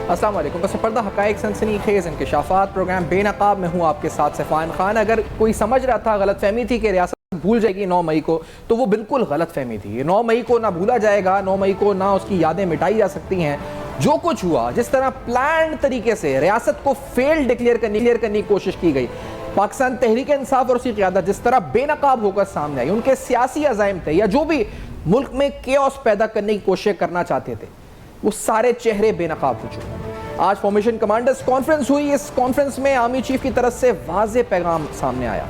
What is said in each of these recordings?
السلام علیکم. پس پردہ حقائق سنسنی خیز انکشافات پروگرام بے نقاب میں ہوں آپ کے ساتھ سفان خان. اگر کوئی سمجھ رہا تھا غلط فہمی تھی کہ ریاست بھول جائے گی 9 مئی کو, تو وہ بالکل غلط فہمی تھی. 9 مئی کو نہ بھولا جائے گا, 9 مئی کو نہ اس کی یادیں مٹائی جا سکتی ہیں. جو کچھ ہوا, جس طرح پلانڈ طریقے سے ریاست کو فیل ڈکلیئر کرنے کی کوشش کی گئی, پاکستان تحریک انصاف اور اس کی قیادت جس طرح بے نقاب ہو کر سامنے آئی, ان کے سیاسی عزائم تھے یا جو بھی ملک میں کیوس پیدا کرنے کی کوشش کرنا چاہتے تھے, وہ سارے چہرے بے نقاب ہو چکے ہیں. آج فارمیشن کمانڈرز کانفرنس ہوئی. اس کانفرنس میں آرمی چیف کی طرف سے واضح پیغام سامنے آیا.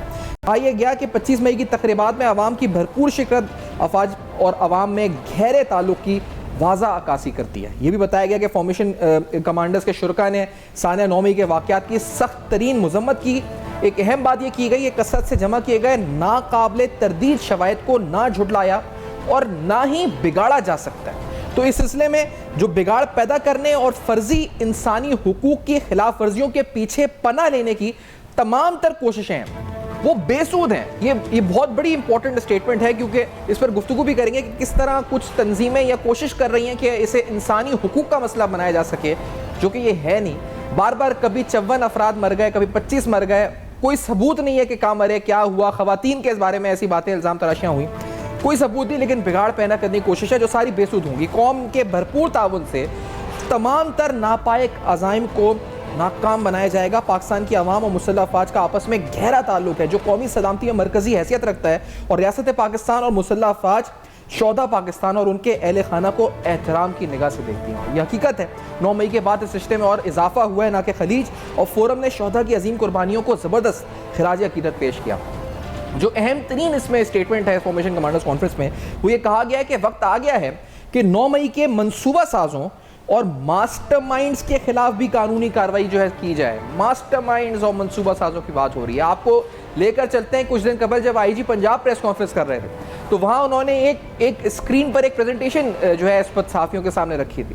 کہا یہ گیا کہ 25 مئی کی تقریبات میں عوام کی بھرپور شرکت افواج اور عوام میں گہرے تعلق کی واضح عکاسی کرتی ہے. یہ بھی بتایا گیا کہ فارمیشن کمانڈرز کے شرکاء نے سانحہ 9 مئی کے واقعات کی سخت ترین مذمت کی. ایک اہم بات یہ کی گئی, یہ کثرت سے جمع کیے گئے ناقابل تردید شواہد کو نہ جھٹلایا اور نہ ہی بگاڑا جا سکتا ہے. تو اس سلسلے میں جو بگاڑ پیدا کرنے اور فرضی انسانی حقوق کی خلاف ورزیوں کے پیچھے پناہ لینے کی تمام تر کوششیں ہیں, وہ بے سود ہیں. یہ بہت بڑی امپورٹنٹ اسٹیٹمنٹ ہے, کیونکہ اس پر گفتگو بھی کریں گے کہ کس طرح کچھ تنظیمیں یا کوشش کر رہی ہیں کہ اسے انسانی حقوق کا مسئلہ بنایا جا سکے, جو کہ یہ ہے نہیں. بار بار کبھی 54 افراد مر گئے, کبھی 25 مر گئے, کوئی ثبوت نہیں ہے کہ کہاں مرے, کیا ہوا. خواتین کے اس بارے میں ایسی باتیں الزام تراشیاں ہوئی, کوئی ثبوت نہیں, لیکن بگاڑ پیدا کرنے کی کوشش ہے جو ساری بے سود ہوں گی. قوم کے بھرپور تعاون سے تمام تر ناپائق عزائم کو ناکام بنایا جائے گا. پاکستان کی عوام اور مسلح افواج کا آپس میں گہرا تعلق ہے جو قومی سلامتی میں مرکزی حیثیت رکھتا ہے, اور ریاست پاکستان اور مسلح افواج شہداء پاکستان اور ان کے اہل خانہ کو احترام کی نگاہ سے دیکھتی ہیں. یہ حقیقت ہے. 9 مئی کے بعد اس رشتے میں اور اضافہ ہوا ہے, نہ کہ خلیج اور فورم نے شہداء کی عظیم قربانیوں کو زبردست خراج عقیدت پیش کیا. جو اہم ترین اس میں اسٹیٹمنٹ ہے فارمیشن کمانڈرز کانفرنس میں, وہ یہ کہا گیا ہے کہ وقت آ گیا ہے کہ 9 مئی کے منصوبہ سازوں اور ماسٹر مائنڈز کے خلاف بھی قانونی کارروائی جو ہے کی جائے. ماسٹر مائنڈز اور منصوبہ سازوں کی بات ہو رہی ہے. آپ کو لے کر چلتے ہیں, کچھ دن قبل جب آئی جی پنجاب پریس کانفرنس کر رہے تھے, تو وہاں انہوں نے ایک اسکرین پر ایک پریزنٹیشن جو ہے اس پر صحافیوں کے سامنے رکھی تھی.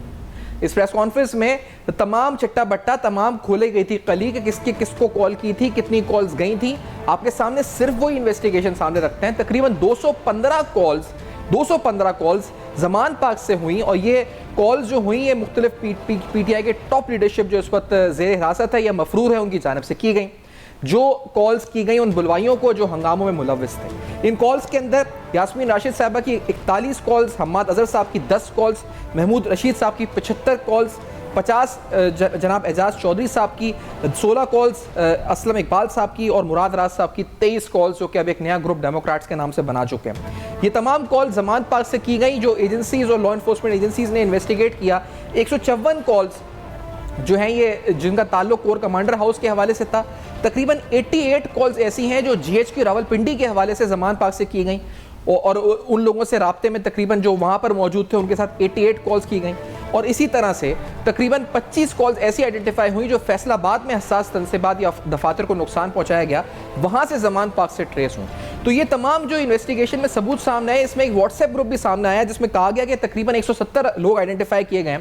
اس پریس کانفرنس میں تمام چٹا بٹا تمام کھولے گئی تھی قلی کہ کس کو کال کی تھی, کتنی کالز گئی تھیں. آپ کے سامنے صرف وہی انویسٹیگیشن سامنے رکھتے ہیں. تقریباً 215 کالز زمان پاک سے ہوئیں, اور یہ کالز جو ہوئیں یہ مختلف پی ٹی آئی کے ٹاپ لیڈرشپ جو اس وقت زیر حراست ہے یا مفرور ہے ان کی جانب سے کی گئیں. جو کالز کی گئیں ان بلوائیوں کو جو ہنگاموں میں ملوث تھے. ان کالز کے اندر یاسمین راشد صاحبہ کی 41 کالز, حماد اظہر صاحب کی 10 کالز, محمود رشید صاحب کی 75 کالز, 50 جناب اعجاز چودھری صاحب کی 16 کالز, اسلم اقبال صاحب کی اور مراد راز صاحب کی 23 کالز, جو کہ اب ایک نیا گروپ ڈیموکریٹس کے نام سے بنا چکے ہیں. یہ تمام کالز زمان پاک سے کی گئی. جو ایجنسیز اور لا انفورسمنٹ ایجنسیز نے انویسٹیگیٹ کیا, 154 کالز جو ہیں یہ جن کا تعلق کور کمانڈر ہاؤس کے حوالے سے تھا. تقریباً 88 کالز ایسی ہیں جو جی ایچ کی راولپنڈی کے حوالے سے زمان پاک سے کی گئیں, اور ان لوگوں سے رابطے میں تقریباً جو وہاں پر موجود تھے ان کے ساتھ 88 کالز کی گئیں. اور اسی طرح سے تقریباً 25 کالز ایسی آئیڈینٹیفائی ہوئی جو فیصل آباد میں حساس تنصیبات یا دفاتر کو نقصان پہنچایا گیا, وہاں سے زمان پاک سے ٹریس ہوں. تو یہ تمام جو انویسٹیگیشن میں ثبوت سامنے آئے, اس میں ایک واٹس ایپ گروپ بھی سامنے آیا جس میں کہا گیا کہ تقریباً 170 لوگ آئیڈینٹیفائی کیے گئے ہیں,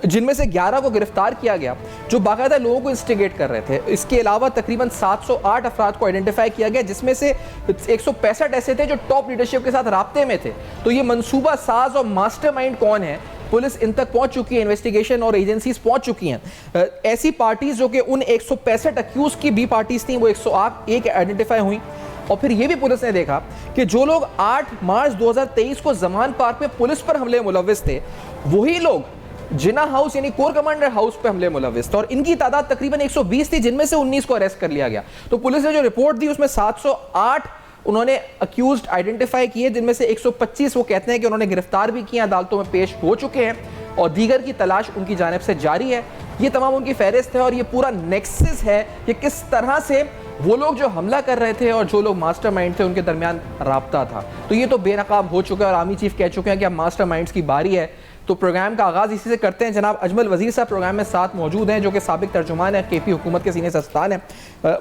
جن میں سے 11 کو گرفتار کیا گیا جو باقاعدہ لوگوں کو انسٹیگیٹ کر رہے تھے. اس کے علاوہ تقریباً 708 افراد کو آئیڈینٹیفائی کیا گیا, جس میں سے 165 ایسے تھے جو ٹاپ لیڈرشپ کے ساتھ رابطے میں تھے. تو یہ منصوبہ ساز اور ماسٹر مائنڈ کون ہے, پولیس ان تک پہنچ چکی ہے, انویسٹیگیشن اور ایجنسیز پہنچ چکی ہیں. ایسی پارٹیز جو کہ ان 165 اکیوز کی بھی پارٹیز تھیں وہ 101 آئیڈینٹیفائی ہوئیں. اور پھر یہ بھی پولیس نے دیکھا کہ جو لوگ 8 مارچ 2023 کو زمان پارک میں پولیس پر حملے ملوث تھے, وہی لوگ جناح ہاؤس یعنی کور کمانڈر ہاؤس پہ حملے ملوث تھے, اور ان کی تعداد تقریباً 120 تھی, جن میں سے 19 کو اریسٹ کر لیا گیا. تو پولیس نے جو رپورٹ دی اس میں 708 انہوں نے اکیوزڈ آئیڈینٹیفائی کیے, جن میں سے 125 وہ کہتے ہیں کہ انہوں نے گرفتار بھی کیا, عدالتوں میں پیش ہو چکے ہیں, اور دیگر کی تلاش ان کی جانب سے جاری ہے. یہ تمام ان کی فہرست ہے, اور یہ پورا نیکسس ہے کہ کس طرح سے وہ لوگ جو حملہ کر رہے تھے اور جو لوگ ماسٹر مائنڈ تھے ان کے درمیان رابطہ تھا. تو یہ تو بے نقاب ہو چکا ہے, اور آرمی چیف کہہ چکے ہیں کہ اب ماسٹر مائنڈز کی باری ہے. تو پروگرام کا آغاز اسی سے کرتے ہیں. جناب اجمل وزیر صاحب پروگرام میں ساتھ موجود ہیں, جو کہ سابق ترجمان ہیں, کے پی حکومت کے سینئر سربراہ ہیں.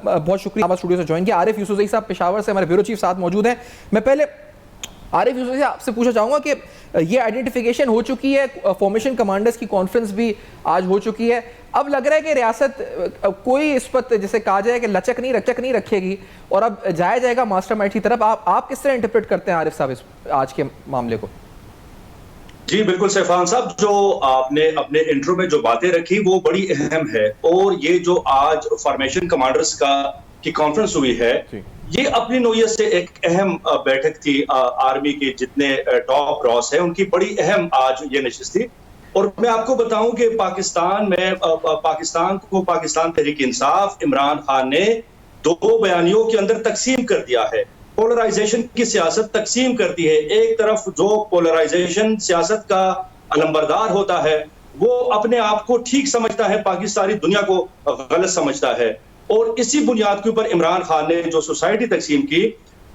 بہت شکریہ آپ اسٹوڈیو سے جوائن کیا. عارف یوسفزئی صاحب پشاور سے ہمارے بیورو چیف ساتھ موجود ہیں. میں پہلے عارف یوسفزئی سے آپ سے پوچھنا چاہوں گا کہ یہ آئیڈینٹیفیکیشن ہو چکی ہے, فارمیشن کمانڈرز کی کانفرنس بھی آج ہو چکی ہے, اب لگ رہا ہے کہ ریاست کوئی اس پر جسے کہا جائے کہ لچک نہیں رکھے گی, اور اب جایا جائے گا ماسٹر مائنڈ کی طرف. آپ کس طرح انٹرپریٹ کرتے ہیں عارف صاحب آج کے معاملے کو؟ جی بالکل سیفان صاحب، جو آپ نے اپنے انٹرو میں جو باتیں رکھی وہ بڑی اہم ہے، اور یہ جو آج فارمیشن کمانڈرز کی کانفرنس ہوئی ہے، یہ اپنی نوعیت سے ایک اہم بیٹھک تھی۔ آرمی کے جتنے ٹاپ راس ہیں ان کی بڑی اہم آج یہ نشست تھی۔ اور میں آپ کو بتاؤں کہ پاکستان تحریک انصاف عمران خان نے 2 بیانیوں کے اندر تقسیم کر دیا ہے۔ پولرائزیشن کی سیاست تقسیم کرتی ہے۔ ایک طرف جو پولرائزیشن سیاست کا علمبردار ہوتا ہے وہ اپنے آپ کو ٹھیک سمجھتا ہے، پاکستانی دنیا کو غلط سمجھتا ہے، اور اسی بنیاد کے اوپر عمران خان نے جو سوسائٹی تقسیم کی۔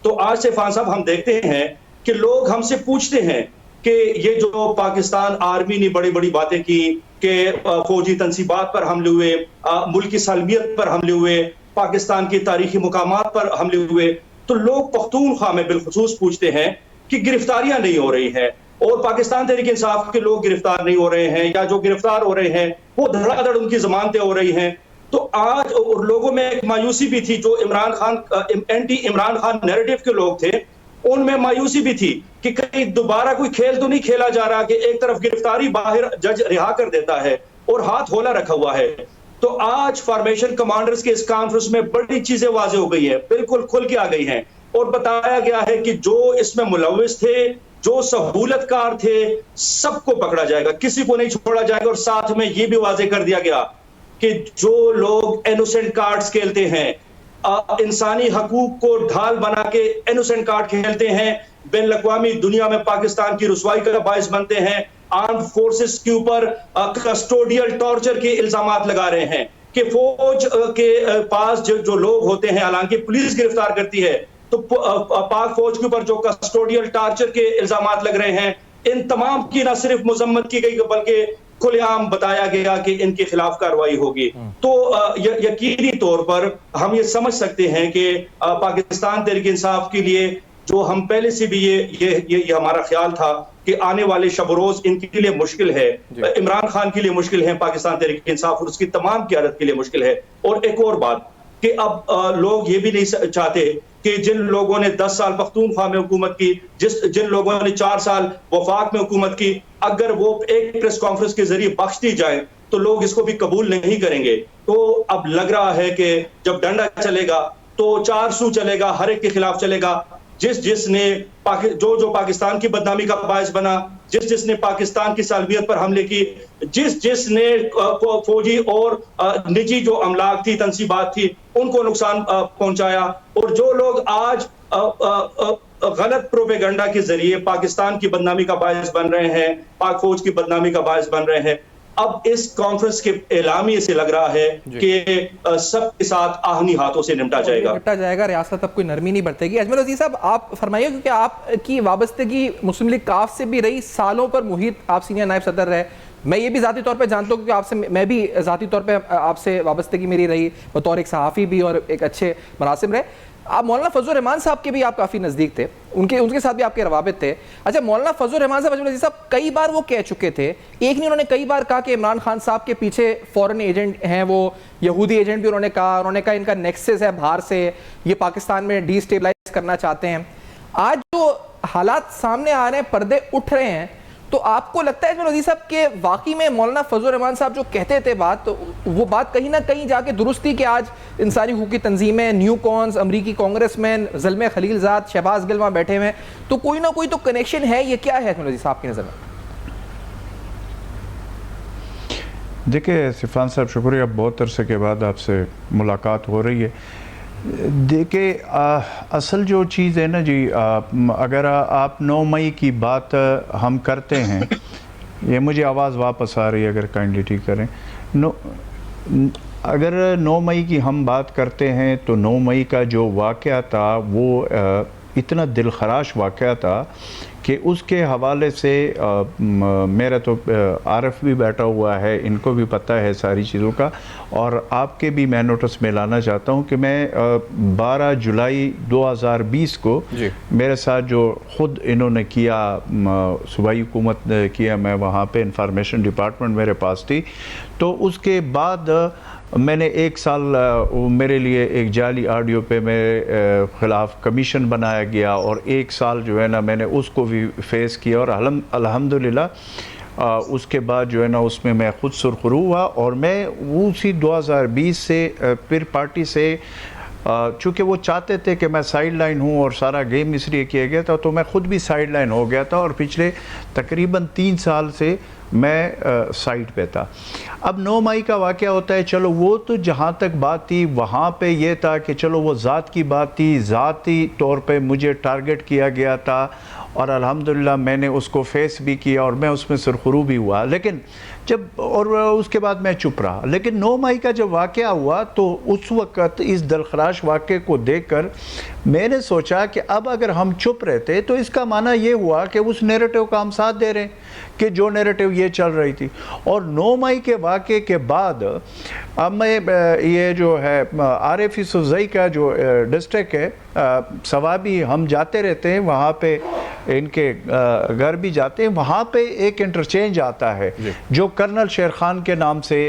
تو آج سے فان صاحب ہم دیکھتے ہیں کہ لوگ ہم سے پوچھتے ہیں کہ یہ جو پاکستان آرمی نے بڑی بڑی باتیں کی کہ فوجی تنصیبات پر حملے ہوئے، ملکی سالمیت پر حملے ہوئے، پاکستان کی تاریخی مقامات پر حملے ہوئے، تو لوگ پختونخوا میں بالخصوص پوچھتے ہیں کہ گرفتاریاں نہیں ہو رہی ہیں، اور پاکستان تحریک انصاف کے لوگ گرفتار نہیں ہو رہے ہیں، یا جو گرفتار ہو رہے ہیں وہ دھڑا دھڑ ان کی ضمانتیں ہو رہی ہیں۔ تو آج لوگوں میں ایک مایوسی بھی تھی، جو عمران خان اینٹی عمران خان نیریٹو کے لوگ تھے، ان میں مایوسی بھی تھی کہ کہیں دوبارہ کوئی کھیل تو نہیں کھیلا جا رہا کہ ایک طرف گرفتاری باہر جج رہا کر دیتا ہے اور ہاتھ ہولا رکھا ہوا ہے۔ تو آج فارمیشن کمانڈرز کے اس کانفرنس میں بڑی چیزیں واضح ہو گئی ہیں، بالکل کھل کے آ گئی ہیں، اور بتایا گیا ہے کہ جو اس میں ملوث تھے، جو سہولت کار تھے، سب کو پکڑا جائے گا، کسی کو نہیں چھوڑا جائے گا۔ اور ساتھ میں یہ بھی واضح کر دیا گیا کہ جو لوگ انوسنٹ کارڈز کھیلتے ہیں، انسانی حقوق کو ڈھال بنا کے انوسنٹ کارڈ کھیلتے ہیں، بین الاقوامی دنیا میں پاکستان کی رسوائی کا باعث بنتے ہیں، آرمڈ فورسز کے اوپر کسٹوڈیل ٹارچر کے الزامات لگا رہے ہیں کہ فوج کے پاس جو لوگ ہوتے ہیں، حالانکہ پولیس گرفتار کرتی ہے، تو پاک فوج کے اوپر جو کسٹوڈیل ٹارچر کے الزامات لگ رہے ہیں، ان تمام کی نہ صرف مذمت کی گئی بلکہ کھلے عام بتایا گیا کہ ان کے خلاف کارروائی ہوگی۔ تو یقینی طور پر ہم یہ سمجھ سکتے ہیں کہ پاکستان تحریک انصاف کے لیے، جو ہم پہلے سے بھی یہ ہمارا خیال تھا کہ آنے والے شب و روز ان کے لیے مشکل ہے، عمران خان کے لیے مشکل ہے، پاکستان تحریک انصاف اور اس کی تمام قیادت کے لیے مشکل ہے۔ اور ایک اور بات کہ اب لوگ یہ بھی نہیں چاہتے کہ جن لوگوں نے 10 سال پختونخوا میں حکومت کی، جن لوگوں نے 4 سال وفاق میں حکومت کی، اگر وہ ایک پریس کانفرنس کے ذریعے بخش دی جائے تو لوگ اس کو بھی قبول نہیں کریں گے۔ تو اب لگ رہا ہے کہ جب ڈنڈا چلے گا تو 4 سو چلے گا، ہر ایک کے خلاف چلے گا۔ جس نے جو پاکستان کی بدنامی کا باعث بنا، جس نے پاکستان کی سالمیت پر حملے کی، جس نے فوجی اور نجی جو املاک تھی، تنصیبات تھی، ان کو نقصان پہنچایا، اور جو لوگ آج غلط پروپیگنڈا کے ذریعے پاکستان کی بدنامی کا باعث بن رہے ہیں، پاک فوج کی بدنامی کا باعث بن رہے ہیں، اب اس کانفرنس کے اعلامیے سے لگ رہا ہے کہ سب کے ساتھ آہنی ہاتھوں سے نمٹا جائے گا۔ ریاست اب کوئی نرمی نہیں برتے گی۔ اجمل عزیز صاحب آپ فرمائیے، کیونکہ آپ کی وابستگی مسلم لیگ کاف سے بھی رہی، سالوں پر محیط آپ سینئر نائب صدر رہے، میں یہ بھی ذاتی طور پہ جانتا ہوں کیونکہ میں بھی ذاتی طور پہ آپ سے وابستگی میری رہی، بطور ایک صحافی بھی اور ایک اچھے مناسب رہے۔ آپ مولانا فضل الرحمان صاحب کے بھی آپ کافی نزدیک تھے، ان کے ساتھ بھی آپ کے روابط تھے۔ اچھا، مولانا فضل الرحمان صاحب، اجمل عزیز صاحب کئی بار وہ کہہ چکے تھے، ایک نہیں انہوں نے کئی بار کہا کہ عمران خان صاحب کے پیچھے فورن ایجنٹ ہیں، وہ یہودی ایجنٹ بھی انہوں نے کہا ان کا نیکسس ہے باہر سے، یہ پاکستان میں ڈی اسٹیبلائز کرنا چاہتے ہیں۔ آج جو حالات سامنے آ رہے ہیں، پردے اٹھ رہے ہیں، تو آپ کو لگتا ہے اجمل عزیز صاحب کہ واقعی میں مولانا فضل الرحمان صاحب جو کہتے تھے بات، وہ بات کہیں نہ کہیں جا کے درست تھی کہ آج انسانی حقوقی تنظیمیں، نیو کونز، امریکی کانگریس مین، زلمے خلیل زاد، شہباز گل وہاں بیٹھے ہوئے ہیں، تو کوئی نہ کوئی تو کنیکشن ہے، یہ کیا ہے اجمل عزیز صاحب کی نظر میں؟ دیکھیں سفان صاحب، شکریہ، بہت عرصے کے بعد آپ سے ملاقات ہو رہی ہے۔ دیکھیں اصل جو چیز ہے نا جی، اگر آپ 9 مئی کی بات ہم کرتے ہیں، یہ مجھے آواز واپس آ رہی ہے، اگر کائنڈلی ٹھیک کریں، اگر 9 مئی کی ہم بات کرتے ہیں تو 9 مئی کا جو واقعہ تھا وہ اتنا دل خراش واقعہ تھا کہ اس کے حوالے سے میرا تو عارف بھی بیٹھا ہوا ہے، ان کو بھی پتہ ہے ساری چیزوں کا، اور آپ کے بھی میں نوٹس میں لانا چاہتا ہوں کہ میں 12 جولائی 2020 کو میرے ساتھ جو خود انہوں نے کیا، صوبائی حکومت نے کیا، میں وہاں پہ انفارمیشن ڈپارٹمنٹ میرے پاس تھی، تو اس کے بعد میں نے 1 سال میرے لیے ایک جعلی آڈیو پہ میرے خلاف کمیشن بنایا گیا اور 1 سال جو ہے نا میں نے اس کو بھی فیس کیا اور الحمدللہ اس کے بعد جو ہے نا اس میں میں خود سرخرو ہوا اور میں اسی 2020 سے پھر پارٹی سے چونکہ وہ چاہتے تھے کہ میں سائیڈ لائن ہوں اور سارا گیم اس لیے کیا گیا تھا تو میں خود بھی سائیڈ لائن ہو گیا تھا اور پچھلے تقریباً 3 سال سے میں سائٹ پہ تھا. اب 9 مئی کا واقعہ ہوتا ہے, چلو وہ تو جہاں تک بات تھی وہاں پہ یہ تھا کہ چلو وہ ذات کی بات تھی, ذاتی طور پہ مجھے ٹارگٹ کیا گیا تھا اور الحمدللہ میں نے اس کو فیس بھی کیا اور میں اس میں سرخرو بھی ہوا, لیکن اور اس کے بعد میں چپ رہا. لیکن 9 مئی کا جب واقعہ ہوا تو اس وقت اس دلخراش واقعے کو دیکھ کر میں نے سوچا کہ اب اگر ہم چپ رہتے تو اس کا معنی یہ ہوا کہ اس نیریٹو کا ہم ساتھ دے رہے ہیں کہ جو نیریٹو یہ چل رہی تھی. اور 9 مئی کے واقعے کے بعد اب میں یہ جو ہے عارف یوسفزئی کا جو ڈسٹرکٹ ہے ثوابی, ہم جاتے رہتے ہیں وہاں پہ, ان کے گھر بھی جاتے ہیں, وہاں پہ ایک انٹرچینج آتا ہے جو کرنل شیر خان کے نام سے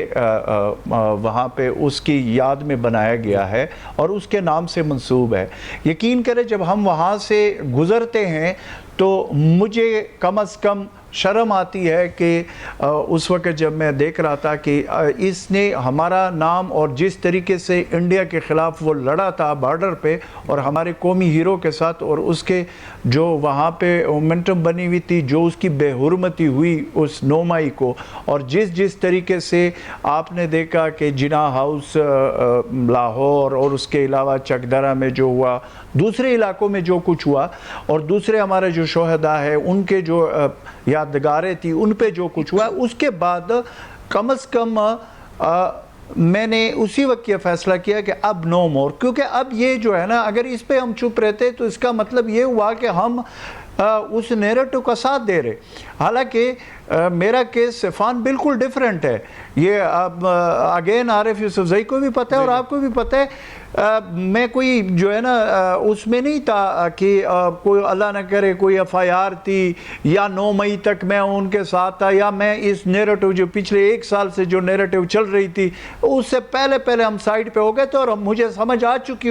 وہاں پہ اس کی یاد میں بنایا گیا ہے اور اس کے نام سے منسوب ہے. یقین کریں جب ہم وہاں سے گزرتے ہیں تو مجھے کم از کم شرم آتی ہے کہ اس وقت جب میں دیکھ رہا تھا کہ اس نے ہمارا نام اور جس طریقے سے انڈیا کے خلاف وہ لڑا تھا بارڈر پہ اور ہمارے قومی ہیرو کے ساتھ, اور اس کے جو وہاں پہ مومنٹم بنی ہوئی تھی, جو اس کی بے حرمتی ہوئی اس 9 مئی کو, اور جس طریقے سے آپ نے دیکھا کہ جناح ہاؤس لاہور اور اس کے علاوہ چکدرہ میں جو ہوا, دوسرے علاقوں میں جو کچھ ہوا, اور دوسرے ہمارے جو شہداء ہیں ان کے جو یادگاریں تھی ان پہ جو کچھ ہوا, اس کے بعد کم از کم میں نے اسی وقت یہ فیصلہ کیا کہ اب نو مور, کیونکہ اب یہ جو ہے نا اگر اس پہ ہم چپ رہتے تو اس کا مطلب یہ ہوا کہ ہم اس نیریٹو کا ساتھ دے رہے. حالانکہ میرا کیس صفان بالکل ڈیفرنٹ ہے. یہ اب اگین عارف یوسفزئی کو بھی پتہ ہے اور آپ کو بھی پتہ ہے, میں کوئی جو ہے نا اس میں نہیں تھا کہ کوئی اللہ نہ کرے کوئی FIR تھی یا 9 مئی تک میں ان کے ساتھ تھا, یا میں اس نیریٹو جو پچھلے 1 سال سے جو نیریٹو چل رہی تھی اس سے پہلے ہم سائڈ پہ ہو گئے تھے اور مجھے سمجھ آ چکی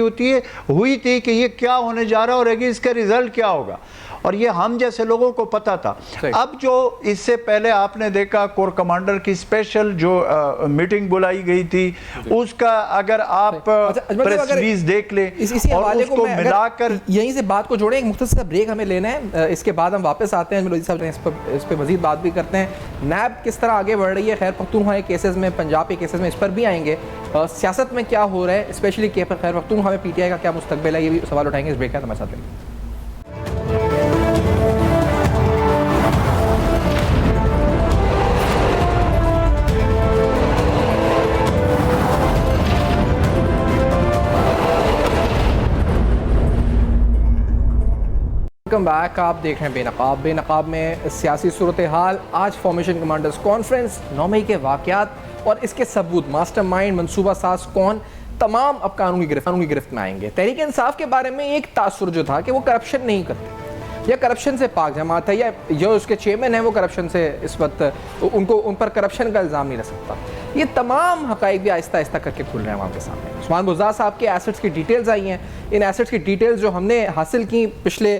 ہوئی تھی کہ یہ کیا ہونے جا رہا ہے اور اس کا رزلٹ کیا ہوگا, اور یہ ہم جیسے لوگوں کو پتا تھا. اب جو اس سے پہلے آپ نے دیکھا کور کمانڈر کی اسپیشل جو میٹنگ بلائی گئی تھی, اس کا اگر آپ پریس ریلیز دیکھ لیں اور اس کو ملا کر یہیں سے بات کو جوڑیں. ایک مختصر بریک ہمیں لینا ہے, اس کے بعد ہم واپس آتے ہیں, ملودی صاحب اس پہ مزید بات بھی کرتے ہیں. نیب کس طرح آگے بڑھ رہی ہے خیر پختونخوا کے کیسز میں, پنجاب کے کیسز میں, اس پر بھی آئیں گے. سیاست میں کیا ہو رہا ہے اسپیشلی خیر پختونخوا میں PTI کا کیا مستقبل ہے, یہ بھی سوال اٹھائیں گے. اس بریک کا ہمارے ساتھ لیں. Welcome back. آپ دیکھ رہے ہیں بے نقاب میں سیاسی صورتحال. آج فارمیشن کمانڈرز کانفرنس, 9 مئی کے واقعات اور اس کے ثبوت, ماسٹر مائنڈ منصوبہ ساز کون, تمام اب قانون کی گرفت میں آئیں گے. تحریک انصاف کے بارے میں ایک تاثر جو تھا کہ وہ کرپشن نہیں کرتے یا کرپشن سے پاک جماعت ہے, یا جو اس کے چیئرمین ہیں وہ کرپشن سے اس وقت ان پر کرپشن کا الزام نہیں رہ سکتا. یہ تمام حقائق بھی آہستہ آہستہ کر کے کھل رہے ہیں وہاں کے سامنے. عثمان بزدار صاحب کے ایسٹس کی ڈیٹیلز آئی ہیں. ان ایسٹس کی ڈیٹیلز جو ہم نے حاصل کی پچھلے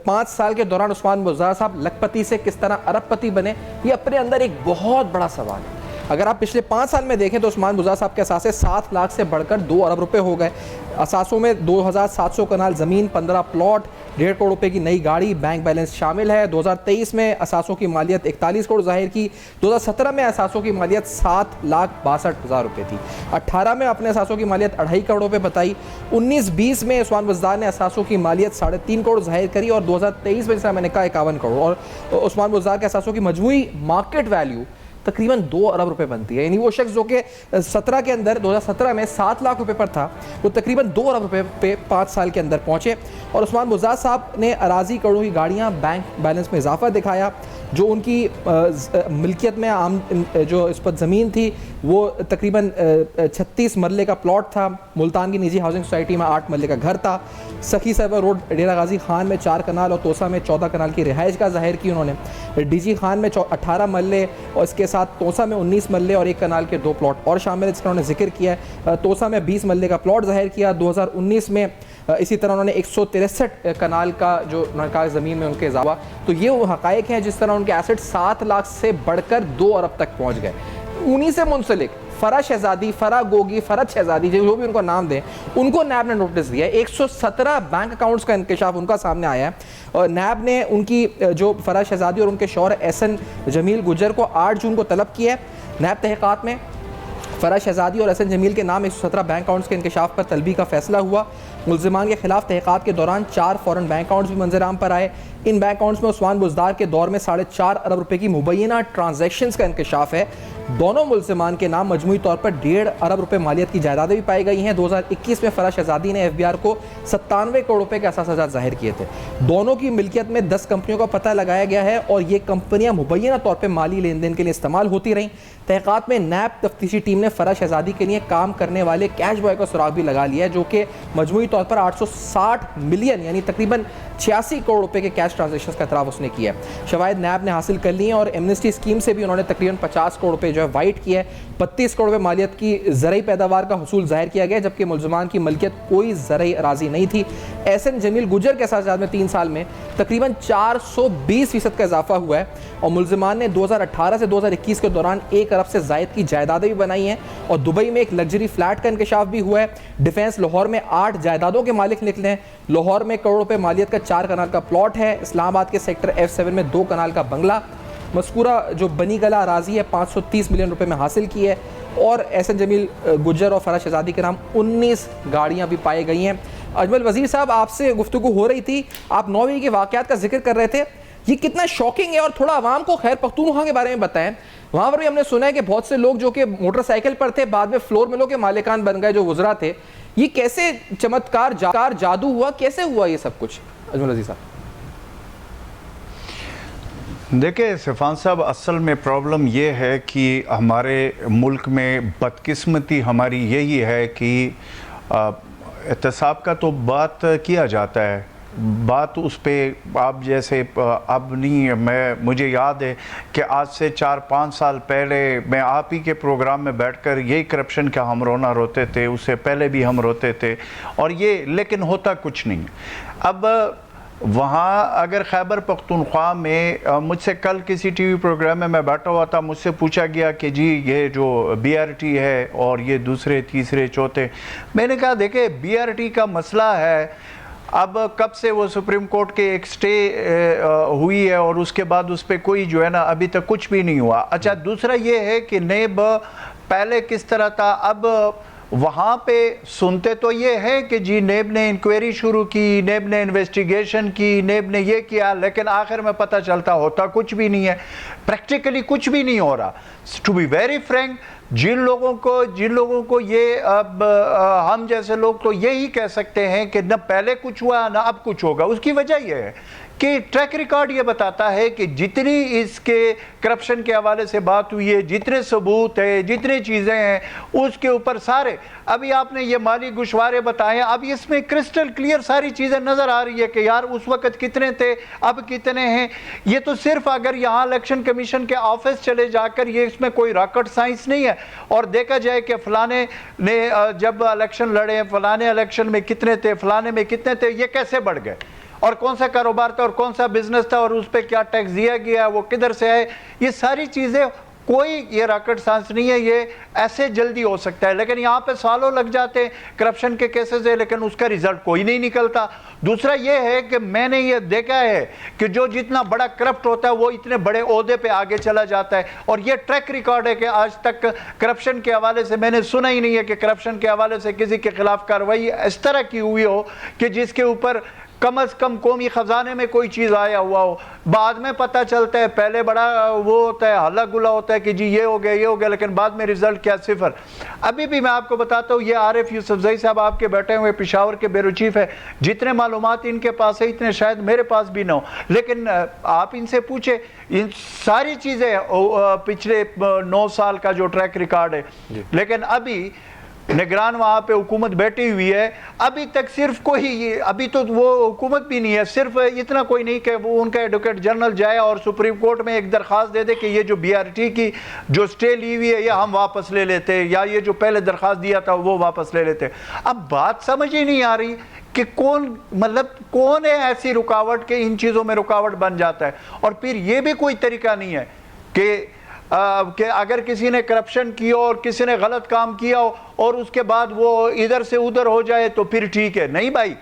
5 سال کے دوران, عثمان بزدار صاحب لکھ پتی سے کس طرح ارب پتی بنے, یہ اپنے اندر ایک بہت بڑا سوال ہے. اگر آپ پچھلے 5 سال میں دیکھیں تو عثمان بزدار صاحب کے اثاثے 7 لاکھ سے بڑھ کر 2 ارب روپے ہو گئے. اثاثوں میں 2700 کنال زمین, 15 پلاٹ, 1.5 کروڑ روپے کی نئی گاڑی, بینک بیلنس شامل ہے. 2023 میں اثاثوں کی مالیت 41 کروڑ ظاہر کی. 2017 میں اثاثوں کی مالیت 7,62,000 روپے تھی. 18 میں اپنے اثاثوں کی مالیت 2.5 کروڑ روپے بتائی. 19-20 میں عثمان بزدار نے اثاثوں کی مالیت 3.5 کروڑ ظاہر کری, اور 2023 میں جیسا میں نے کہا 51 کروڑ. اور عثمان بزدار کے اثاثوں کی مجموعی مارکیٹ ویلیو تقریباً 2 ارب روپے بنتی ہے. یعنی وہ شخص جو کہ 17 کے اندر 2017 میں 7 لاکھ روپے پر تھا, وہ تقریباً 2 ارب روپے پہ 5 سال کے اندر پہنچے. اور عثمان بزدار صاحب نے اراضی, کروڑوں کی گاڑیاں, بینک بیلنس میں اضافہ دکھایا. جو ان کی ملکیت میں عام جو اس پر زمین تھی وہ تقریباً 36 مرلے کا پلاٹ تھا. ملتان کی نجی ہاؤسنگ سوسائٹی میں 8 مرلے کا گھر تھا. سخی سرور روڈ ڈیرہ غازی خان میں 4 کنال اور توسا میں 14 کنال کی رہائش کا ظاہر کی انہوں نے. ڈی جی خان میں 18 مرلے اور اس کے ساتھ توسا میں 19 مرلے اور 1 کنال کے 2 پلاٹ اور شامل, جس کا انہوں نے ذکر کیا ہے. توسا میں 20 مرلے کا پلاٹ ظاہر کیا 2019 میں. اسی طرح انہوں نے 163 کنال کا جو انہوں نے کہا زمین میں ان کے اضافہ. تو یہ وہ حقائق ہیں جس طرح ان کے ایسٹ 7 لاکھ سے بڑھ کر 2 ارب تک پہنچ گئے. انہی سے منسلک فرا شہزادی, فرا گوگی, فرد شہزادی جو بھی ان کو نام دیں, ان کو نیب نے نوٹس دیا ہے. 117 بینک اکاؤنٹس کا انکشاف ان کا سامنے آیا ہے اور نیب نے ان کی جو فرا شہزادی اور ان کے شوہر احسن جمیل گجر کو 8 جون کو طلب کیا ہے. نیب تحقیقات میں فرا شہزادی اور احسن جمیل کے نام 117 بینک اکاؤنٹس کے انکشاف پر طلبی کا فیصلہ ہوا. ملزمان کے خلاف تحقیقات کے دوران 4 فورن بینک اکاؤنٹس بھی منظر عام پر آئے. ان بینک اکاؤنٹس میں عثمان بزدار کے دور میں 4.5 ارب روپے کی مبینہ ٹرانزیکشنز کا انکشاف ہے. دونوں ملزمان کے نام مجموعی طور پر 1.5 ارب روپے مالیت کی جائیدادیں بھی پائی گئی ہیں. 2021 میں فرا شہزادی نے ایف بی آر کو 97 کروڑ روپے کے اثاثات ظاہر کیے تھے. دونوں کی ملکیت میں 10 کمپنیوں کا پتہ لگایا گیا ہے اور یہ کمپنیاں مبینہ طور پہ مالی لین دین کے لیے استعمال ہوتی رہیں. تحقیقات میں نیب تفتیشی ٹیم نے فرا شہزادی کے لیے کام کرنے والے کیش بوائے کا سراغ بھی لگا لیا ہے, جو کہ مجموعی طور پر 860 ملین یعنی تقریباً 86 کروڑ روپے کے کیش ٹرانزیکشنز کا اعتراف اس نے کیا ہے. شواہد نیب نے حاصل کر لی ہیں اور ایمنسٹی اسکیم سے بھی انہوں نے تقریباً 50 کروڑ روپے جو ہے وائٹ کیا ہے. 32 کروڑ روپے مالیت کی زرعی پیداوار کا حصول ظاہر کیا گیا, جبکہ ملزمان کی ملکیت کوئی زرعی اراضی نہیں تھی. احسن جمیل گجر کے اثاثات میں 3 سال میں تقریباً 420% کا اضافہ ہوا ہے اور ملزمان نے 2018 سے 2021 کے دوران 1 ارب سے زائد کی جائیدادیں بھی بنائی ہیں اور دبئی میں ایک لگژری فلیٹ کا انکشاف بھی ہوا ہے. ڈیفینس لاہور میں 8 جائیدادوں کے مالک نکلے ہیں. لاہور میں کروڑ روپے مالیت کا 4 کنال کا پلاٹ ہے. اسلام آباد کے سیکٹر F7 میں 2 کنال کا بنگلہ. مذکورہ جو بنی گلا اراضی ہے 530 ملین روپے میں حاصل کی ہے اور احسن جمیل گجر اور فرا شہزادی کے نام 19 گاڑیاں بھی پائی گئی ہیں. اجمل وزیر صاحب, آپ سے گفتگو ہو رہی تھی, آپ 9ویں کے واقعات کا ذکر کر رہے تھے. یہ کتنا شاکنگ ہے اور تھوڑا عوام کو خیر پختونخوا کے بارے میں بتائیں. وہاں پر بھی ہم نے سنا ہے کہ بہت سے لوگ جو کہ موٹر سائیکل پر تھے بعد میں فلور ملوں کے مالکان بن گئے جو وزراء تھے. یہ کیسے چمتکار جادو ہوا, کیسے ہوا یہ سب کچھ اجمل وزیر صاحب؟ دیکھیں سفان صاحب, اصل میں پرابلم یہ ہے کہ ہمارے ملک میں بدقسمتی ہماری یہی ہے کہ احتساب کا تو بات کیا جاتا ہے, بات اس پہ آپ جیسے اب نہیں, مجھے یاد ہے کہ آج سے 4-5 سال پہلے میں آپ ہی کے پروگرام میں بیٹھ کر یہی کرپشن کا ہم رونا روتے تھے, اس سے پہلے بھی ہم روتے تھے اور یہ لیکن ہوتا کچھ نہیں. اب وہاں اگر خیبر پختونخوا میں مجھ سے کل کسی ٹی وی پروگرام میں بیٹھا ہوا تھا, مجھ سے پوچھا گیا کہ جی یہ جو بی آر ٹی ہے اور یہ دوسرے تیسرے چوتھے, میں نے کہا دیکھیں بی آر ٹی کا مسئلہ ہے, اب کب سے وہ سپریم کورٹ کے ایک سٹے ہوئی ہے اور اس کے بعد اس پہ کوئی جو ہے نا ابھی تک کچھ بھی نہیں ہوا. اچھا دوسرا یہ ہے کہ نیب پہلے کس طرح تھا, اب وہاں پہ سنتے تو یہ ہے کہ جی نیب نے انکوائری شروع کی, نیب نے انویسٹیگیشن کی, نیب نے یہ کیا, لیکن آخر میں پتہ چلتا ہوتا کچھ بھی نہیں ہے, پریکٹیکلی کچھ بھی نہیں ہو رہا. ٹو بی ویری فرینک, جن لوگوں کو یہ اب ہم جیسے لوگ تو یہی کہہ سکتے ہیں کہ نہ پہلے کچھ ہوا نہ اب کچھ ہوگا. اس کی وجہ یہ ہے کہ ٹریک ریکارڈ یہ بتاتا ہے کہ جتنی اس کے کرپشن کے حوالے سے بات ہوئی ہے, جتنے ثبوت ہے, جتنے چیزیں ہیں, اس کے اوپر سارے ابھی آپ نے یہ مالی گوشوارے بتائے, اب اس میں کرسٹل کلیئر ساری چیزیں نظر آ رہی ہے کہ یار اس وقت کتنے تھے اب کتنے ہیں. یہ تو صرف اگر یہاں الیکشن کمیشن کے آفس چلے جا کر, یہ اس میں کوئی راکٹ سائنس نہیں ہے, اور دیکھا جائے کہ فلانے نے جب الیکشن لڑے, فلانے الیکشن میں کتنے تھے, فلانے میں کتنے تھے, یہ کیسے بڑھ گئے, اور کون سا کاروبار تھا اور کون سا بزنس تھا اور اس پہ کیا ٹیکس دیا گیا, وہ کدھر سے ہے, یہ ساری چیزیں کوئی یہ راکٹ سائنس نہیں ہے, یہ ایسے جلدی ہو سکتا ہے. لیکن یہاں پہ سالوں لگ جاتے ہیں کرپشن کے کیسز ہے, لیکن اس کا ریزلٹ کوئی نہیں نکلتا. دوسرا یہ ہے کہ میں نے یہ دیکھا ہے کہ جو جتنا بڑا کرپٹ ہوتا ہے وہ اتنے بڑے عہدے پہ آگے چلا جاتا ہے, اور یہ ٹریک ریکارڈ ہے کہ آج تک کرپشن کے حوالے سے میں نے سنا ہی نہیں ہے کہ کرپشن کے حوالے سے کسی کے خلاف کارروائی اس طرح کی ہوئی ہو کہ جس کے اوپر کم از کم قومی خزانے میں کوئی چیز آیا ہوا ہو. بعد میں پتہ چلتا ہے, پہلے بڑا وہ ہوتا ہے, ہلا گلا ہوتا ہے کہ جی یہ ہو گیا, لیکن بعد میں رزلٹ کیا, صفر. ابھی بھی میں آپ کو بتاتا ہوں, یہ عارف یوسفزئی صاحب آپ کے بیٹھے ہوئے پشاور کے بیورو چیف ہے, جتنے معلومات ان کے پاس ہے اتنے شاید میرے پاس بھی نہ ہو, لیکن آپ ان سے پوچھیں, ان ساری چیزیں پچھلے 9 سال کا جو ٹریک ریکارڈ ہے. لیکن ابھی نگران وہاں پہ حکومت بیٹھی ہوئی ہے, ابھی تک صرف کوئی, ابھی تو وہ حکومت بھی نہیں ہے, صرف اتنا کوئی نہیں کہ وہ ان کا ایڈوکیٹ جنرل جائے اور سپریم کورٹ میں ایک درخواست دے دے کہ یہ جو بی آر ٹی کی جو سٹے لی ہوئی ہے یہ ہم واپس لے لیتے, یا یہ جو پہلے درخواست دیا تھا وہ واپس لے لیتے. اب بات سمجھ ہی نہیں آ رہی کہ کون ہے ایسی رکاوٹ کہ ان چیزوں میں رکاوٹ بن جاتا ہے. اور پھر یہ بھی کوئی طریقہ نہیں ہے کہ اگر کسی نے کرپشن کیا اور کسی نے غلط کام کیا اور اس کے بعد وہ ادھر سے ادھر ہو جائے تو پھر ٹھیک ہے. نہیں بھائی,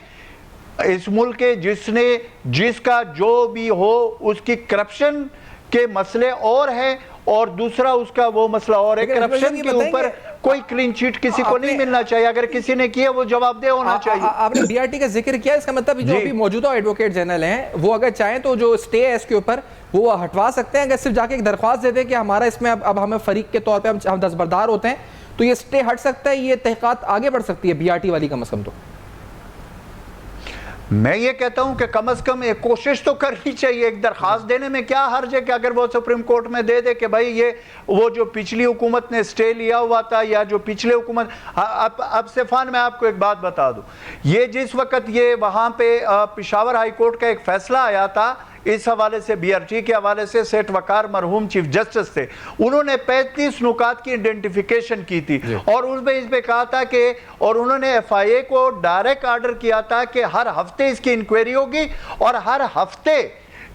اس ملک کے جس کا جو بھی ہو اس کی کرپشن کے مسئلے اور ہیں, اور دوسرا اس کا وہ مسئلہ اور ہے. کرپشن کے اوپر کوئی کلین چیٹ کسی کو نہیں ملنا چاہیے, اگر کسی نے کیا وہ جواب دہ ہونا چاہیے. آپ نے بی آر ٹی کا ذکر کیا, اس کا مطلب جو ابھی موجودہ ایڈوکیٹ جنرل ہیں وہ اگر چاہیں تو جو سٹے ہے اس کے اوپر وہ ہٹوا سکتے ہیں, اگر صرف جا کے ایک درخواست دے دیں کہ ہمارا اس میں اب ہمیں فریق کے طور پہ ہم دستبردار ہوتے ہیں, تو یہ سٹے ہٹ سکتا ہے, یہ تحقیقات آگے بڑھ سکتی ہے بی آر ٹی والی کم از کم. تو میں یہ کہتا ہوں کہ کم از کم ایک کوشش تو کرنی چاہیے. ایک درخواست دینے میں کیا حرج ہے کہ اگر وہ سپریم کورٹ میں دے دے کہ بھائی یہ وہ جو پچھلی حکومت نے سٹے لیا ہوا تھا, یا جو پچھلے حکومت, اب صفان میں آپ کو ایک بات بتا دوں, یہ جس وقت یہ وہاں پہ پشاور ہائی کورٹ کا ایک فیصلہ آیا تھا اس حوالے سے, بی آر ٹی کے حوالے سے, سیٹ وقار مرحوم چیف جسٹس تھے, انہوں نے 35 نکات کی آئیڈینٹیفیکیشن کی تھی, اور اس پہ کہا تھا کہ, اور انہوں نے ایف آئی اے کو ڈائریکٹ آرڈر کیا تھا کہ ہر ہفتے اس کی انکوائری ہوگی اور ہر ہفتے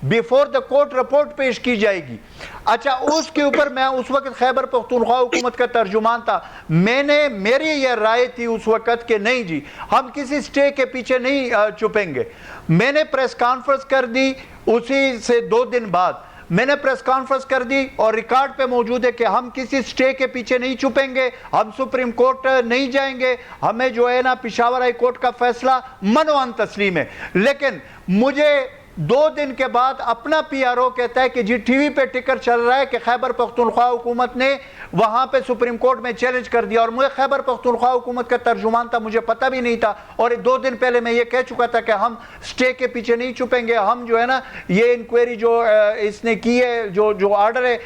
بیفور دا کورٹ رپورٹ پیش کی جائے گی. اچھا, اس کے اوپر میں اس وقت خیبر پختونخوا حکومت کا ترجمان تھا, میری یہ رائے تھی اس وقت کہ نہیں جی ہم کسی سٹے کے پیچھے نہیں چھپیں گے. میں نے پریس کانفرنس کر دی, اسی سے 2 دن بعد میں نے پریس کانفرنس کر دی اور ریکارڈ پہ موجود ہے کہ ہم کسی سٹے کے پیچھے نہیں چھپیں گے, ہم سپریم کورٹ نہیں جائیں گے, ہمیں جو ہے نا پشاور ہائی کورٹ کا فیصلہ منوان تسلیم ہے. لیکن مجھے 2 دن کے بعد اپنا پی آر او کہتا ہے کہ جی ٹی وی پہ ٹکر چل رہا ہے کہ خیبر پختونخوا حکومت نے وہاں پہ سپریم کورٹ میں چیلنج کر دیا, اور مجھے خیبر پختونخوا حکومت کا ترجمان تھا, مجھے پتہ بھی نہیں تھا, اور 2 دن پہلے میں یہ کہہ چکا تھا کہ ہم سٹے کے پیچھے نہیں چھپیں گے, ہم جو ہے نا یہ انکوائری جو اس نے کی ہے, جو آرڈر ہے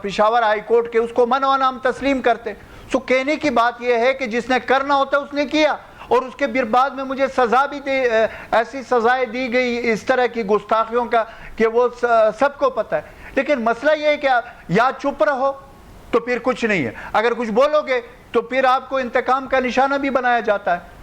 پشاور ہائی کورٹ کے, اس کو منوانا ہم تسلیم کرتے. سو کہنے کی بات یہ ہے کہ جس نے کرنا ہوتا اس نے کیا, اور اس کے بعد میں مجھے سزا بھی ایسی سزائیں دی گئی اس طرح کی گستاخیوں کا کہ وہ سب کو پتہ ہے. لیکن مسئلہ یہ ہے کہ یا چپ رہو تو پھر کچھ نہیں ہے, اگر کچھ بولو گے تو پھر آپ کو انتقام کا نشانہ بھی بنایا جاتا ہے.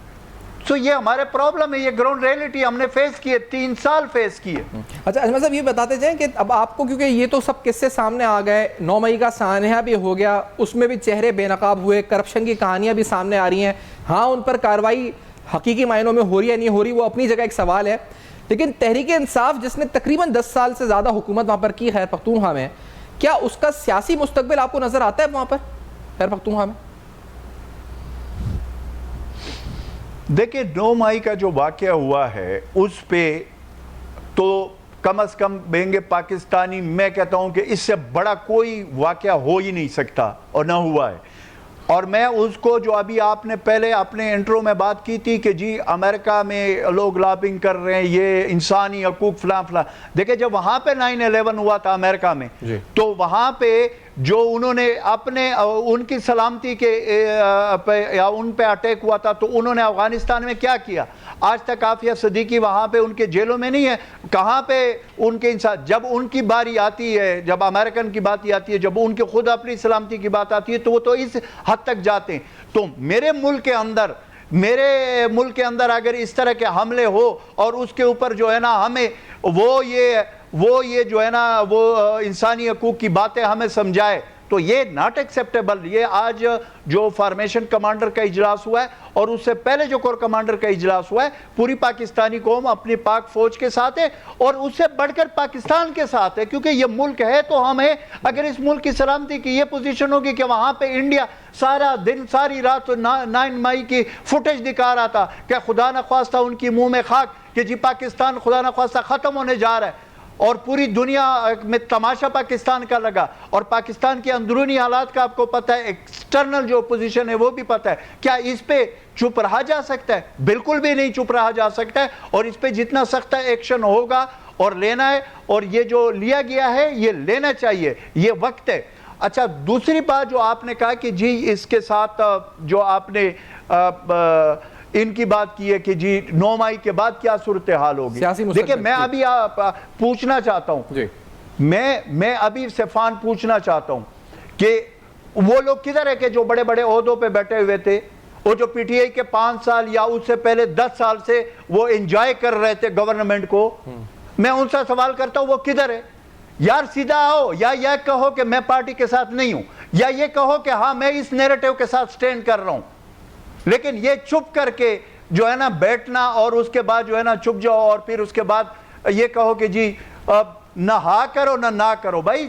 سو یہ ہمارے پرابلم ہے, یہ گراؤنڈ ریئلٹی ہم نے فیس کی ہے, 3 سال فیس کی ہے. اچھا اجمل صاحب یہ بتاتے جائیں کہ اب آپ کو, کیونکہ یہ تو سب قصے سامنے آ گئے, 9 مئی کا سانحہ بھی ہو گیا, اس میں بھی چہرے بے نقاب ہوئے, کرپشن کی کہانیاں بھی سامنے آ رہی ہیں, ہاں ان پر کارروائی حقیقی معنوں میں ہو رہی ہے نہیں ہو رہی وہ اپنی جگہ ایک سوال ہے, لیکن تحریک انصاف جس نے تقریباً 10 سال سے زیادہ حکومت وہاں پر کی خیبر پختونخوا میں, کیا اس کا سیاسی مستقبل آپ کو نظر آتا ہے وہاں پر خیبر پختونخوا میں؟ دیکھیں 9 مئی کا جو واقعہ ہوا ہے اس پہ تو کم از کم بینگ پاکستانی میں کہتا ہوں کہ اس سے بڑا کوئی واقعہ ہو ہی نہیں سکتا اور نہ ہوا ہے. اور میں اس کو جو ابھی آپ نے پہلے اپنے انٹرو میں بات کی تھی کہ جی امریکہ میں لوگ لابنگ کر رہے ہیں, یہ انسانی حقوق فلان فلان, دیکھیں جب وہاں پہ 9/11 ہوا تھا امریکہ میں تو وہاں پہ جو انہوں نے اپنے ان کی سلامتی کے یا ان پہ اٹیک ہوا تھا تو انہوں نے افغانستان میں کیا کیا, آج تک عافیہ صدیقی وہاں پہ ان کے جیلوں میں نہیں ہے, کہاں پہ ان کے انسان, جب ان کی باری آتی ہے, جب امریکن کی بات آتی ہے, جب ان کے خود اپنی سلامتی کی بات آتی ہے تو وہ تو اس حد تک جاتے ہیں. تو میرے ملک کے اندر اگر اس طرح کے حملے ہو اور اس کے اوپر جو ہے نا ہمیں وہ یہ جو ہے نا وہ انسانی حقوق کی باتیں ہمیں سمجھائے تو یہ ناٹ ایکسیپٹیبل. یہ آج جو فارمیشن کمانڈر کا اجلاس ہوا ہے اور اس سے پہلے جو کور کمانڈر کا اجلاس ہوا ہے, پوری پاکستانی قوم اپنی پاک فوج کے ساتھ ہے اور اس سے بڑھ کر پاکستان کے ساتھ ہے, کیونکہ یہ ملک ہے تو ہم ہیں. اگر اس ملک کی سلامتی کی یہ پوزیشن ہوگی کہ وہاں پہ انڈیا سارا دن ساری رات 9 مئی کی فوٹیج دکھا رہا تھا کہ خدا نخواستہ ان کی منہ میں خاک کہ جی پاکستان خدا نخواستہ ختم ہونے جا رہا ہے, اور پوری دنیا میں تماشا پاکستان کا لگا, اور پاکستان کے اندرونی حالات کا آپ کو پتہ ہے, ایکسٹرنل جو اپوزیشن ہے وہ بھی پتہ ہے. کیا اس پہ چپ رہا جا سکتا ہے؟ بالکل بھی نہیں چپ رہا جا سکتا ہے, اور اس پہ جتنا سخت ایکشن ہوگا اور لینا ہے, اور یہ جو لیا گیا ہے یہ لینا چاہیے, یہ وقت ہے. اچھا, دوسری بات جو آپ نے کہا کہ جی اس کے ساتھ جو آپ نے ان کی بات کی ہے کہ جی 9 مئی کے بعد کیا صورتحال ہوگی. دیکھیں میں ابھی پوچھنا چاہتا ہوں, میں ابھی صفان پوچھنا چاہتا ہوں کہ وہ لوگ کدھر ہے کہ جو بڑے بڑے عہدوں پہ بیٹھے ہوئے تھے, وہ جو پی ٹی آئی کے 5 سال یا اس سے پہلے 10 سال سے وہ انجوائے کر رہے تھے گورنمنٹ کو, میں ان سے سوال کرتا ہوں وہ کدھر ہے؟ یار سیدھا آؤ, یا یہ کہو کہ میں پارٹی کے ساتھ نہیں ہوں, یا یہ کہو کہ ہاں میں اس نیریٹو کے ساتھ سٹینڈ کر رہا ہوں. لیکن یہ چپ کر کے جو ہے نا بیٹھنا, اور اس کے بعد جو ہے نا چپ جاؤ, اور پھر اس کے بعد یہ کہو کہ جی نہ ہاں کرو نہ کرو. بھائی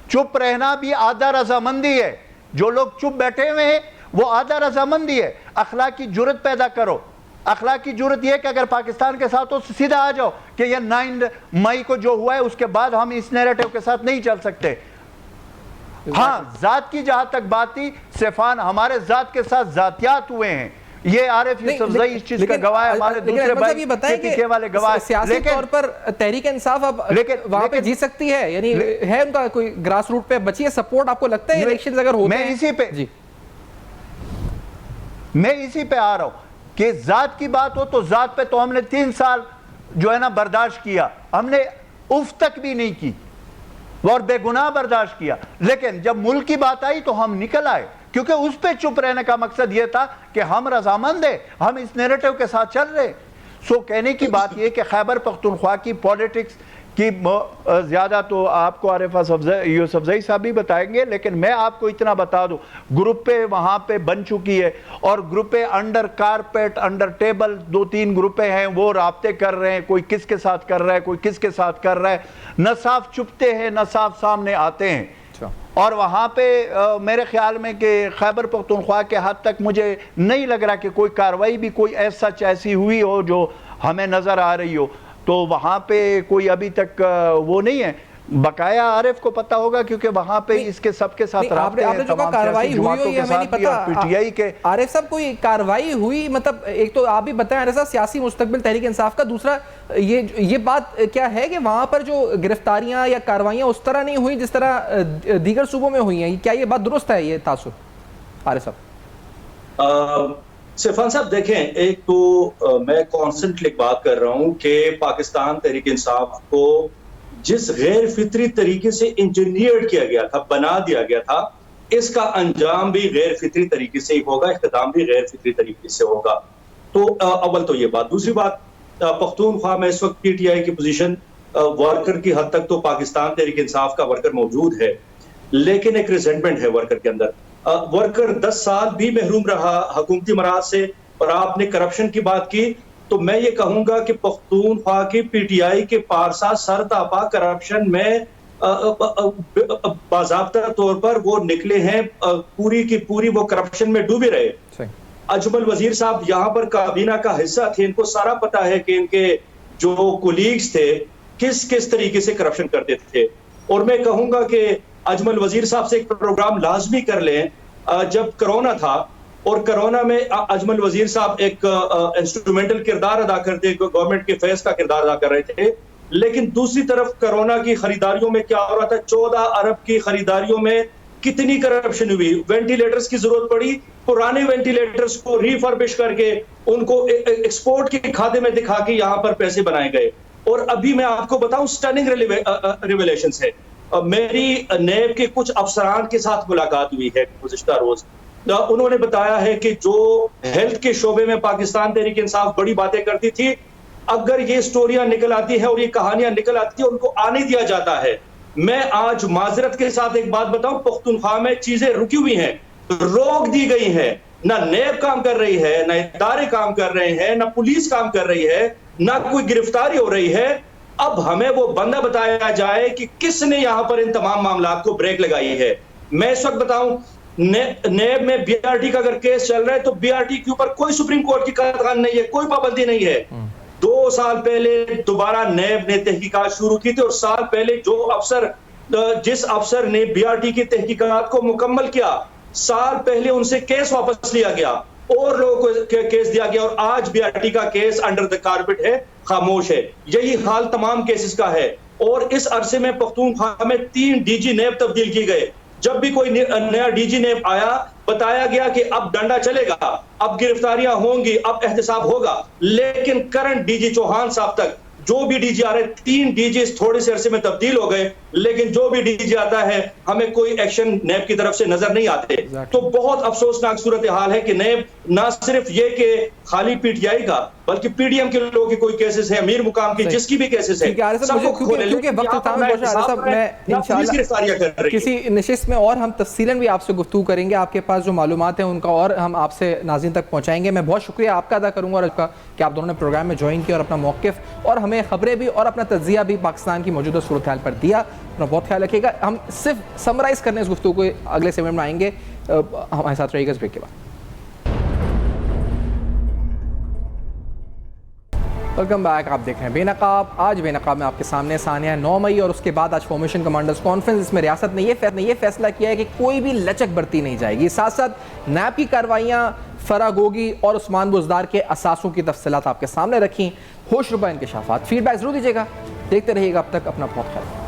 چپ رہنا بھی آدھا رضامندی ہے. جو لوگ چپ بیٹھے ہوئے ہیں وہ آدھا رضامندی ہے. اخلاقی جرت پیدا کرو. اخلاقی جرت یہ کہ اگر پاکستان کے ساتھ ہو سیدھا آ جاؤ کہ یہ 9 مئی کو جو ہوا ہے اس کے بعد ہم اس نیریٹو کے ساتھ نہیں چل سکتے. ہاں ذات کی جہاں تک بات تھی صفان, ہمارے ذات کے ساتھ ذاتیات ہوئے ہیں, یہ عارف یوسف زئی اس چیز کا گواہ ہے, ہمارے دوسرے بھائی کے پیچھے والے گواہ. سیاسی طور پر تحریک انصاف اب وہاں پہ جیت سکتی ہے, یعنی ہے ان کا کوئی گراس روٹ پہ بچی ہے سپورٹ, آپ کو لگتا ہے الیکشنز اگر ہوتے ہیں؟ میں اسی پہ آ رہا ہوں کہ ذات کی بات ہو تو ذات پہ تو ہم نے 3 سال جو ہے نا برداشت کیا, ہم نے اف تک بھی نہیں کی اور بے گناہ برداشت کیا. لیکن جب ملک کی بات آئی تو ہم نکل آئے, کیونکہ اس پہ چپ رہنے کا مقصد یہ تھا کہ ہم رضامند ہیں, ہم اس نیریٹو کے ساتھ چل رہے. سو کہنے کی بات یہ کہ خیبر پختونخوا کی پولیٹکس کی زیادہ تو آپ کو عارف یوسف زئی صاحب بھی بتائیں گے, لیکن میں آپ کو اتنا بتا دوں گروپیں وہاں پہ بن چکی ہے, اور گروپیں انڈر کارپیٹ انڈر ٹیبل 2-3 گروپیں ہیں, وہ رابطے کر رہے ہیں, کوئی کس کے ساتھ کر رہا ہے کوئی کس کے ساتھ کر رہا ہے, نہ صاف چھپتے ہیں نہ صاف سامنے آتے ہیں. اور وہاں پہ میرے خیال میں کہ خیبر پختونخوا کے حد تک مجھے نہیں لگ رہا کہ کوئی کاروائی بھی کوئی ایسی ہوئی ہو جو ہمیں نظر آ رہی ہو. تو وہاں پہ کوئی ابھی تک وہ نہیں ہے. بقایا عارف کو پتہ ہوگا کیونکہ وہاں پہ اس کے سب کے ساتھ رابطے ہیں, تمام سیاسی جماعتوں کے ساتھ بھی, اور پی ٹی آئی کے. عارف صاحب کوئی کاروائی ہوئی, مطلب ایک تو آپ بھی بتائیں عارف صاحب سیاسی مستقبل تحریک انصاف کا, دوسرا یہ بات کیا ہے کہ وہاں پر جو گرفتاریاں یا کاروائیاں اس طرح نہیں ہوئی جس طرح دیگر صوبوں میں ہوئی ہیں, کیا یہ بات درست ہے یہ تاثر عارف صاحب؟ صفان صاحب دیکھیں, ایک تو میں کانسٹنٹلی بات کر رہا ہوں کہ پاکستان تحریک انصاف کو جس غیر فطری طریقے سے انجینئرڈ کیا گیا تھا, بنا دیا گیا تھا, اس کا انجام بھی غیر فطری طریقے سے ہی ہوگا, اختتام بھی غیر فطری طریقے سے ہوگا. تو اول تو یہ بات. دوسری بات, پختونخوا میں اس وقت پی ٹی آئی کی پوزیشن ورکر کی حد تک تو پاکستان تحریک انصاف کا ورکر موجود ہے, لیکن ایک ریزنٹمنٹ ہے ورکر کے اندر. ورکر 10 سال بھی محروم رہا حکومتی مراحل سے, اور آپ نے کرپشن کی بات کی, تو میں یہ کہوں گا کہ پختونخوا کی پی ٹی آئی کے پارسا سر تاپا کرپشن میں باضابطہ طور پر وہ نکلے ہیں, پوری کی پوری وہ کرپشن میں ڈوبے رہے. اجمل وزیر صاحب یہاں پر کابینہ کا حصہ تھے, ان کو سارا پتا ہے کہ ان کے جو کولیگز تھے کس طریقے سے کرپشن کرتے تھے. اور میں کہوں گا کہ اجمل وزیر صاحب سے ایک پروگرام لازمی کر لیں. جب کرونا تھا اور کرونا میں اجمل وزیر صاحب ایک انسٹرومنٹل کردار ادا کرتے, گورنمنٹ کے فیس کا کردار ادا کر رہے تھے, لیکن دوسری طرف کرونا کی خریداریوں میں کیا ہو رہا تھا, 14 ارب کی خریداریوں میں کتنی کرپشن ہوئی. وینٹیلیٹرز کی ضرورت پڑی, پرانے وینٹیلیٹرز کو ریفربش کر کے ان کو ایکسپورٹ کے کھاتے میں دکھا کے یہاں پر پیسے بنائے گئے. اور ابھی میں آپ کو بتاؤں سٹننگ ریویلیشنز ہے. میری نیب کے کچھ افسران کے ساتھ ملاقات ہوئی ہے گزشتہ روز, انہوں نے بتایا ہے کہ جو ہیلتھ کے شعبے میں پاکستان تحریک انصاف بڑی باتیں کرتی تھی, اگر یہ سٹوریاں نکل آتی ہیں اور یہ کہانیاں نکل آتی ہیں, ان کو آنے دیا جاتا ہے میں آج معذرت کے ساتھ ایک بات بتاؤں، پختونخوا میں چیزیں رکی ہوئی ہیں، روک دی گئی ہیں، نہ نیب کام کر رہی ہے، نہ ادارے کام کر رہے ہیں، نہ پولیس کام کر رہی ہے، نہ کوئی گرفتاری ہو رہی ہے۔ اب ہمیں وہ بندہ بتایا جائے کہ کس نے یہاں پر ان تمام معاملات کو بریک لگائی ہے۔ میں اس وقت بتاؤں، نیب میں بی آر ٹی کا اگر کیس چل رہا ہے تو بی آر ٹی کے اوپر کوئی سپریم کورٹ کی قطعان نہیں ہے، کوئی پابندی نہیں ہے۔ 2 سال پہلے دوبارہ نیب نے تحقیقات شروع کی تھی، اور سال پہلے جس افسر نے بی آر ٹی کی تحقیقات کو مکمل کیا، سال پہلے ان سے کیس واپس لیا گیا اور لوگوں کو کیس دیا گیا، اور آج بی آر ٹی کا کیس انڈر دا کارپٹ ہے، خاموش ہے۔ یہی حال تمام کیسز کا ہے، اور اس عرصے میں پختونخوا میں 3 ڈی جی نیب تبدیل کی گئے۔ جب بھی کوئی نیا ڈی جی نیب آیا، بتایا گیا کہ اب ڈنڈا چلے گا، اب گرفتاریاں ہوں گی، اب احتساب ہوگا، لیکن کرنٹ ڈی جی چوہان صاحب تک جو بھی ڈی جی آ رہے، 3 ڈی جی تھوڑے سے عرصے میں تبدیل ہو گئے، لیکن جو بھی ڈی جی آتا ہے ہمیں کوئی ایکشن نیب کی طرف سے نظر نہیں آتے۔ تو بہت افسوسناک صورتحال ہے کہ نیب نہ صرف یہ کہ خالی پی ٹی آئی کا، بلکہ پی ڈی ایم کے لوگوں کی کوئی کیسز ہے، امیر مقام کی جس کی بھی کیسز ہے، سب کو کھولے، کیونکہ وقت ختم ہے صاحب، میں انشاءاللہ کسی نشست میں اور ہم تفصیلاً بھی آپ سے گفتگو کریں گے، آپ کے پاس جو معلومات ہیں ان کا اور ہم آپ سے ناظرین تک پہنچائیں گے۔ میں بہت شکریہ آپ کا ادا کروں گا اور آپ کا کہ آپ دونوں نے پروگرام میں جوائن کیا اور اپنا موقف اور ہمیں خبریں بھی اور اپنا تجزیہ بھی پاکستان کی موجودہ صورتحال پر دیا۔ اپنا بہت خیال رکھیے گا۔ ہم صرف سمرائز کرنے اس گفتگو کو اگلے سیگمنٹ میں آئیں گے، ہمارے ساتھ رہیے گا اس بریک کے بعد۔ ویلکم بیک، آپ دیکھ رہے ہیں بے نقاب۔ آج بے نقاب میں آپ کے سامنے ثانیہ 9 مئی اور اس کے بعد آج فارمیشن کمانڈرز کانفرنس، اس میں ریاست نے یہ فیصلہ کیا ہے کہ کوئی بھی لچک برتی نہیں جائے گی، ساتھ ساتھ نیب کی کارروائیاں فرا گوگی اور عثمان بزدار کے اثاثوں کی تفصیلات آپ کے سامنے رکھیں، ہوش ربا انکشافات۔ فیڈ بیک ضرور دیجیے گا، دیکھتے رہیے گا، اب تک اپنا بہت خیال۔